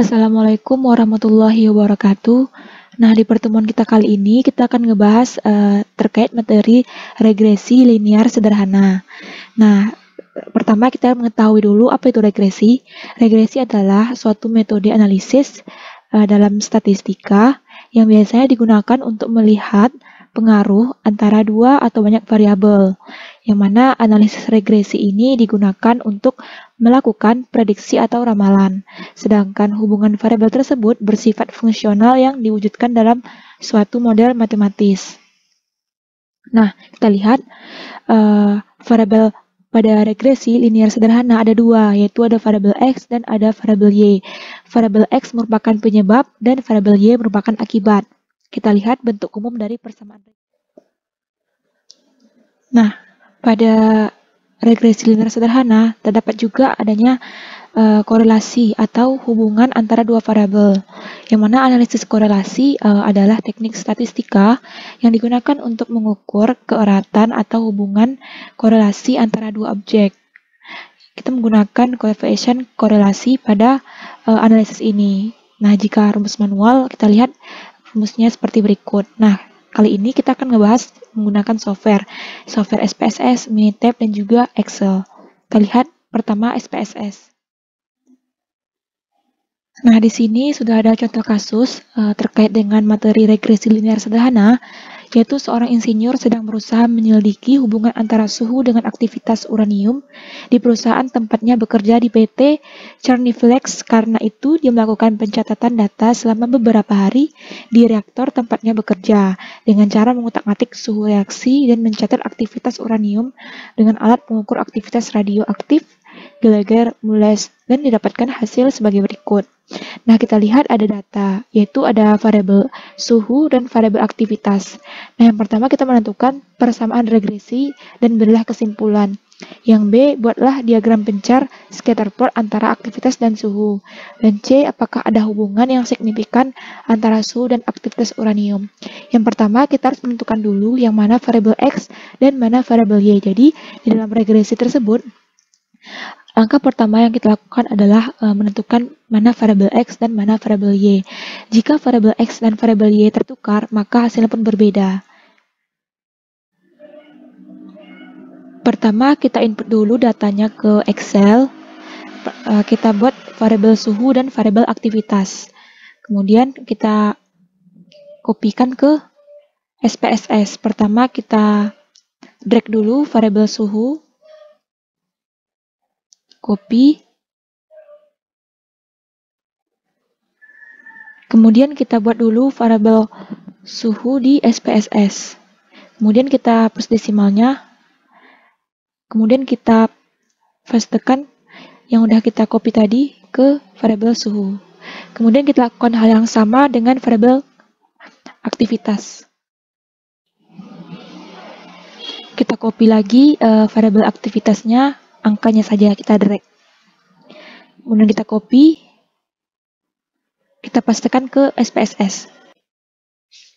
Assalamualaikum warahmatullahi wabarakatuh. Nah, di pertemuan kita kali ini kita akan ngebahas terkait materi regresi linear sederhana. Nah, pertama kita mengetahui dulu apa itu regresi. Regresi adalah suatu metode analisis dalam statistika yang biasanya digunakan untuk melihat pengaruh antara dua atau banyak variabel, yang mana analisis regresi ini digunakan untuk melakukan prediksi atau ramalan, sedangkan hubungan variabel tersebut bersifat fungsional yang diwujudkan dalam suatu model matematis. Nah, kita lihat variabel pada regresi linear sederhana ada dua, yaitu ada variabel X dan ada variabel Y. Variabel X merupakan penyebab dan variabel Y merupakan akibat. Kita lihat bentuk umum dari persamaan. Nah, pada regresi linear sederhana terdapat juga adanya korelasi atau hubungan antara dua variabel, yang mana analisis korelasi adalah teknik statistika yang digunakan untuk mengukur keeratan atau hubungan korelasi antara dua objek. Kita menggunakan koefisien korelasi pada analisis ini. Nah, jika rumus manual, kita lihat rumusnya seperti berikut. Nah, kali ini kita akan ngebahas menggunakan software SPSS, Minitab, dan juga Excel. Kita lihat pertama SPSS. Nah, di sini sudah ada contoh kasus terkait dengan materi regresi linear sederhana, yaitu seorang insinyur sedang berusaha menyelidiki hubungan antara suhu dengan aktivitas uranium di perusahaan tempatnya bekerja di PT Chernihiv. Karena itu, dia melakukan pencatatan data selama beberapa hari di reaktor tempatnya bekerja dengan cara mengutak-atik suhu reaksi dan mencatat aktivitas uranium dengan alat pengukur aktivitas radioaktif Geiger-Mulес, dan didapatkan hasil sebagai berikut. Nah, kita lihat ada data, yaitu ada variabel suhu dan variabel aktivitas. Nah, yang pertama kita menentukan persamaan regresi dan berilah kesimpulan. Yang B, buatlah diagram pencar scatter plot antara aktivitas dan suhu. Dan C, apakah ada hubungan yang signifikan antara suhu dan aktivitas uranium. Yang pertama kita harus menentukan dulu yang mana variabel X dan mana variabel Y. Jadi, di dalam regresi tersebut, langkah pertama yang kita lakukan adalah menentukan mana variabel X dan mana variabel Y. Jika variabel X dan variabel Y tertukar, maka hasilnya pun berbeda. Pertama, kita input dulu datanya ke Excel. Kita buat variabel suhu dan variabel aktivitas. Kemudian kita kopikan ke SPSS. Pertama, kita drag dulu variabel suhu. Copy, kemudian kita buat dulu variabel suhu di SPSS, kemudian kita plus desimalnya, kemudian kita pastekan yang udah kita copy tadi ke variabel suhu, kemudian kita lakukan hal yang sama dengan variabel aktivitas. Kita copy lagi variabel aktivitasnya, angkanya saja kita drag. Kemudian kita copy, kita pastekan ke SPSS.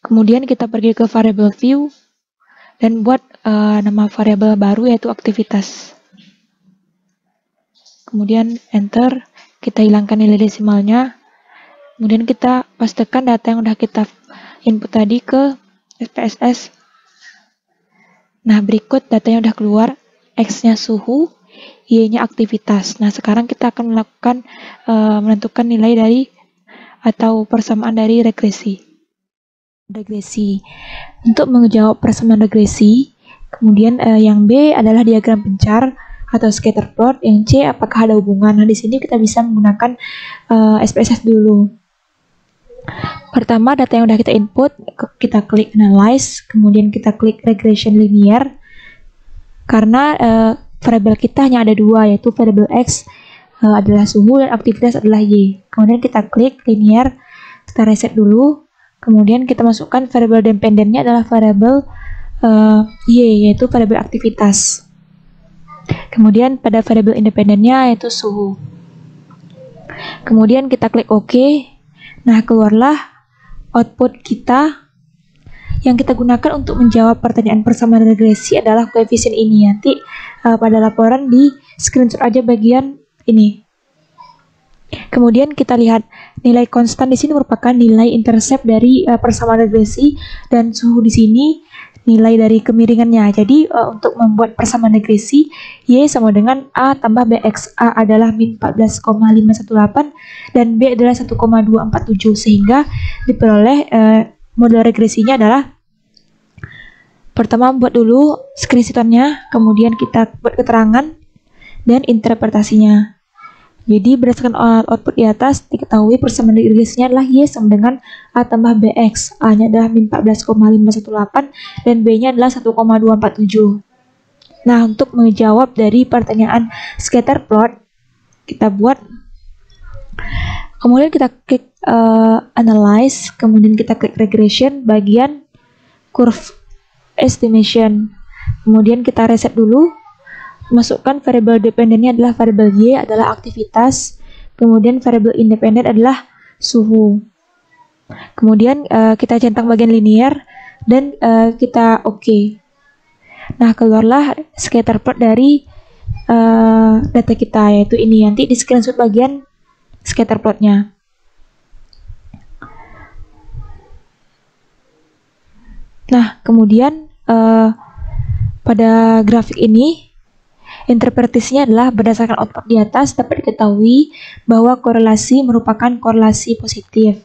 Kemudian kita pergi ke variabel view dan buat nama variabel baru yaitu aktivitas. Kemudian enter, kita hilangkan nilai desimalnya. Kemudian kita pastekan data yang udah kita input tadi ke SPSS. Nah, berikut datanya udah keluar, X-nya suhu, Y-nya aktivitas. Nah, sekarang kita akan melakukan menentukan nilai dari atau persamaan dari regresi. Untuk menjawab persamaan regresi, kemudian yang B adalah diagram pencar atau scatter plot, yang C apakah ada hubungan. Nah, di sini kita bisa menggunakan SPSS dulu. Pertama, data yang udah kita input, kita klik analyze, kemudian kita klik regression linear. Karena variabel kita hanya ada dua, yaitu variabel X adalah suhu dan aktivitas adalah Y. Kemudian kita klik linear, kita reset dulu, kemudian kita masukkan variabel dependennya adalah variabel Y, yaitu variabel aktivitas. Kemudian pada variabel independennya yaitu suhu. Kemudian kita klik OK. Nah, keluarlah output kita. Yang kita gunakan untuk menjawab pertanyaan persamaan regresi adalah koefisien ini. Nanti pada laporan di screenshot aja bagian ini. Kemudian kita lihat nilai konstan di sini merupakan nilai intercept dari persamaan regresi, dan suhu di sini nilai dari kemiringannya. Jadi untuk membuat persamaan regresi, Y sama dengan A tambah BX. A adalah min 14,518 dan B adalah 1,247, sehingga diperoleh model regresinya adalah, pertama buat dulu screenshotannya, kemudian kita buat keterangan dan interpretasinya. Jadi berdasarkan output di atas diketahui persamaan regresinya adalah Y sama dengan A tambah BX. A-nya adalah min 14,518 dan B-nya adalah 1,247. Nah, untuk menjawab dari pertanyaan scatter plot, kita buat, kemudian kita klik analyze, kemudian kita klik regression bagian curve estimation. Kemudian kita reset dulu. Masukkan variabel dependennya adalah variabel Y adalah aktivitas, kemudian variabel independen adalah suhu. Kemudian kita centang bagian linear dan kita oke. Nah, keluarlah scatter plot dari data kita, yaitu ini. Nanti di screenshot bagian scatter plotnya. Nah, kemudian pada grafik ini interpretasinya adalah berdasarkan output di atas dapat diketahui bahwa korelasi merupakan korelasi positif.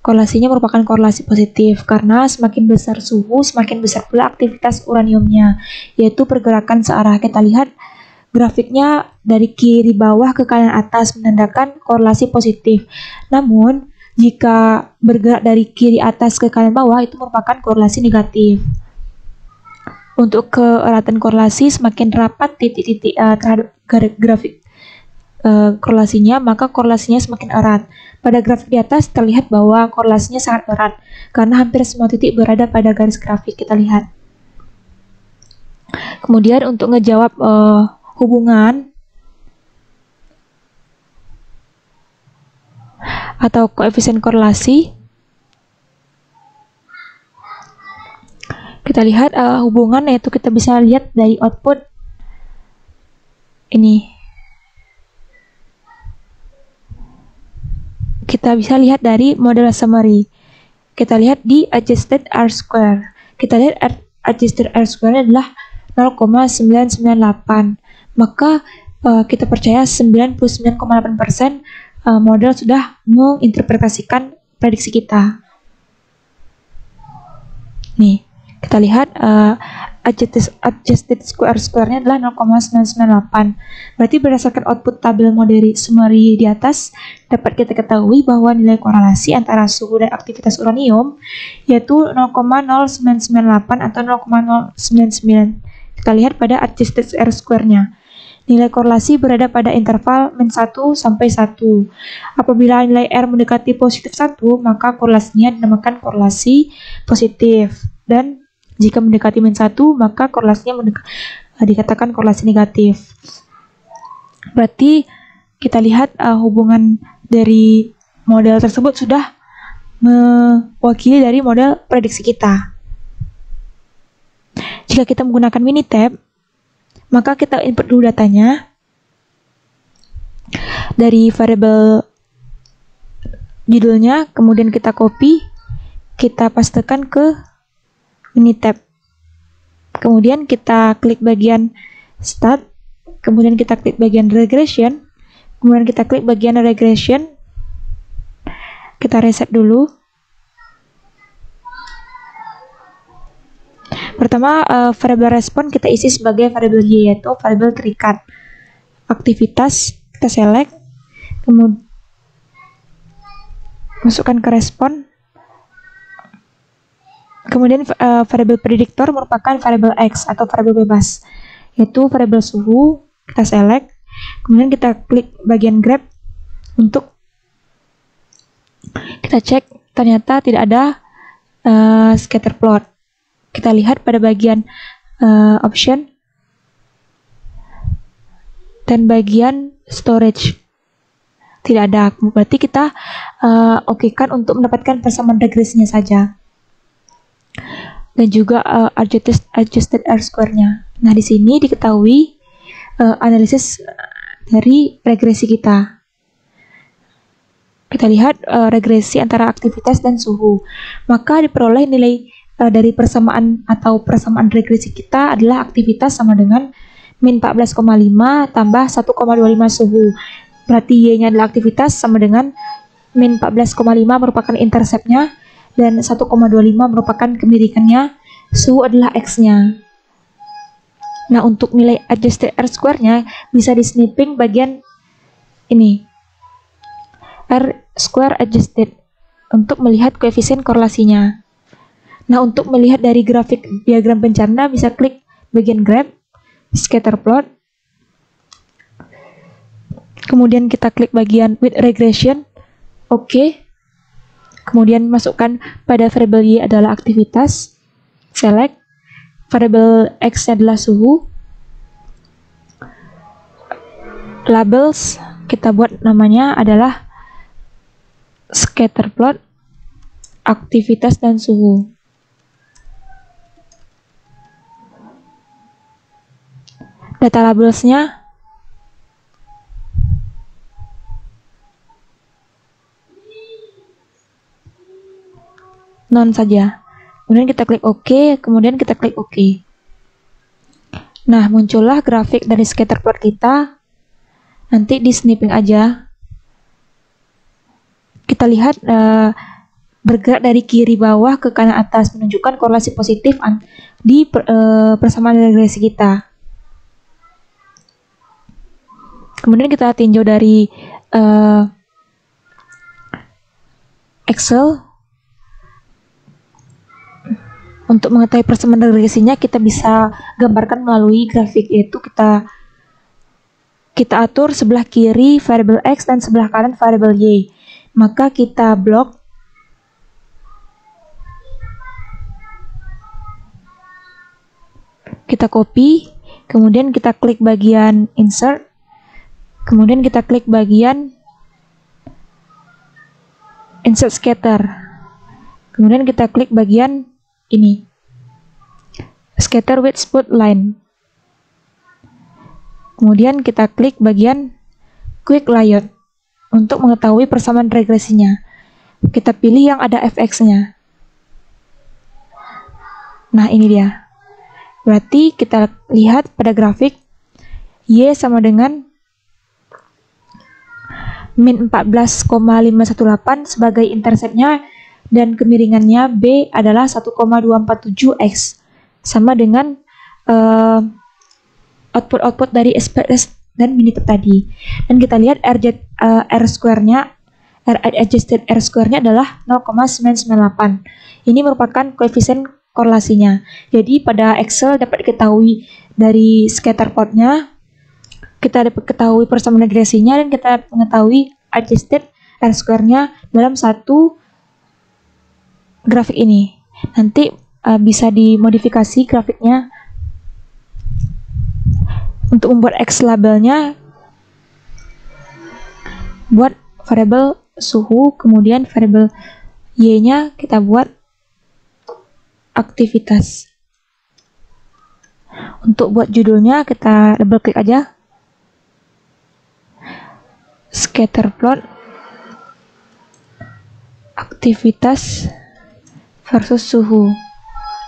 Korelasinya merupakan korelasi positif karena semakin besar suhu, semakin besar pula aktivitas uraniumnya, yaitu pergerakan searah. Kita lihat grafiknya dari kiri bawah ke kanan atas menandakan korelasi positif. Namun, jika bergerak dari kiri atas ke kanan bawah itu merupakan korelasi negatif. Untuk keeratan korelasi, semakin rapat titik-titik terhadap grafik korelasinya, maka korelasinya semakin erat. Pada grafik di atas terlihat bahwa korelasinya sangat erat karena hampir semua titik berada pada garis grafik. Kita lihat. Kemudian untuk ngejawab hubungan atau koefisien korelasi, kita lihat hubungan, yaitu kita bisa lihat dari output ini. Kita bisa lihat dari model summary. Kita lihat di adjusted R-square. Kita lihat adjusted R-square adalah 0,998. Maka kita percaya 99,8% model sudah menginterpretasikan prediksi kita. Nih. Kita lihat adjusted square-nya adalah 0,998. Berarti berdasarkan output tabel model summary di atas dapat kita ketahui bahwa nilai korelasi antara suhu dan aktivitas uranium yaitu 0,0998 atau 0,099. Kita lihat pada adjusted R-square-nya. Nilai korelasi berada pada interval min 1 sampai 1. Apabila nilai R mendekati positif 1, maka korelasinya dinamakan korelasi positif. Dan jika mendekati min 1, maka korelasinya dikatakan korelasi negatif. Berarti kita lihat hubungan dari model tersebut sudah mewakili dari model prediksi kita. Jika kita menggunakan Minitab, maka kita input dulu datanya dari variabel judulnya, kemudian kita copy, kita pastekan ke Minitab. Kemudian kita klik bagian start, kemudian kita klik bagian regression, kemudian kita klik bagian regression, kita reset dulu. Pertama, variabel respon kita isi sebagai variabel Y, yaitu variabel terikat. Aktivitas kita select, kemudian masukkan ke respon. Kemudian variabel prediktor merupakan variabel X atau variabel bebas, yaitu variabel suhu, kita select, kemudian kita klik bagian grab untuk kita cek, ternyata tidak ada scatter plot. Kita lihat pada bagian option dan bagian storage tidak ada, berarti kita okekan untuk mendapatkan persamaan regresinya saja. Dan juga adjusted R-square-nya. Nah, di sini diketahui analisis dari regresi kita. Kita lihat regresi antara aktivitas dan suhu. Maka diperoleh nilai dari persamaan atau persamaan regresi kita adalah aktivitas sama dengan min 14,5 tambah 1,25 suhu. Berarti Y-nya adalah aktivitas sama dengan min 14,5 merupakan interceptnya dan 1,25 merupakan kemiringannya, suhu adalah X-nya. Nah, untuk nilai adjusted R-square-nya bisa di snipping bagian ini. R-square adjusted untuk melihat koefisien korelasinya. Nah, untuk melihat dari grafik diagram bencana bisa klik bagian graph, scatter plot. Kemudian kita klik bagian with regression. Oke. Kemudian masukkan pada variabel Y adalah aktivitas. Select. Variabel X adalah suhu. Labels kita buat namanya adalah scatter plot, aktivitas dan suhu. Data labelsnya none saja. Kemudian kita klik OK, kemudian kita klik OK. Nah, muncullah grafik dari scatter plot kita. Nanti di snipping aja. Kita lihat bergerak dari kiri bawah ke kanan atas, menunjukkan korelasi positif di persamaan regresi kita. Kemudian kita tinjau dari Excel. Untuk mengetahui persamaan regresinya kita bisa gambarkan melalui grafik, yaitu kita atur sebelah kiri variabel X dan sebelah kanan variabel Y. Maka kita blok kita copy, kemudian kita klik bagian insert, kemudian kita klik bagian insert scatter, kemudian kita klik bagian ini scatter with spot line, kemudian kita klik bagian quick layout untuk mengetahui persamaan regresinya. Kita pilih yang ada fx-nya. Nah, ini dia. Berarti kita lihat pada grafik Y sama dengan min 14,518 sebagai interceptnya dan kemiringannya B adalah 1,247X sama dengan output dari SPSS dan Minitab tadi. Dan kita lihat R-square-nya, R-adjusted R-square-nya adalah 0,998. Ini merupakan koefisien korelasinya. Jadi pada Excel dapat diketahui dari scatter plot-nya, kita dapat ketahui persamaan regresinya, dan kita mengetahui adjusted R-square-nya dalam satu grafik ini. Nanti bisa dimodifikasi grafiknya untuk membuat X labelnya. Buat variabel suhu, kemudian variabel Y-nya kita buat aktivitas. Untuk buat judulnya kita double klik aja, scatter plot aktivitas versus suhu.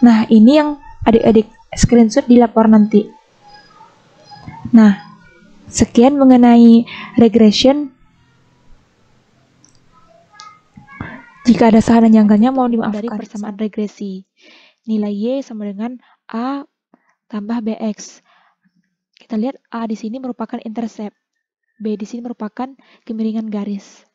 Nah, ini yang adik-adik screenshot di laporan nanti. Nah, sekian mengenai regression. Jika ada salah dan janggalnya mohon dimaafkan. Dari persamaan regresi, nilai Y sama dengan A tambah BX. Kita lihat A di sini merupakan intercept, B di sini merupakan kemiringan garis.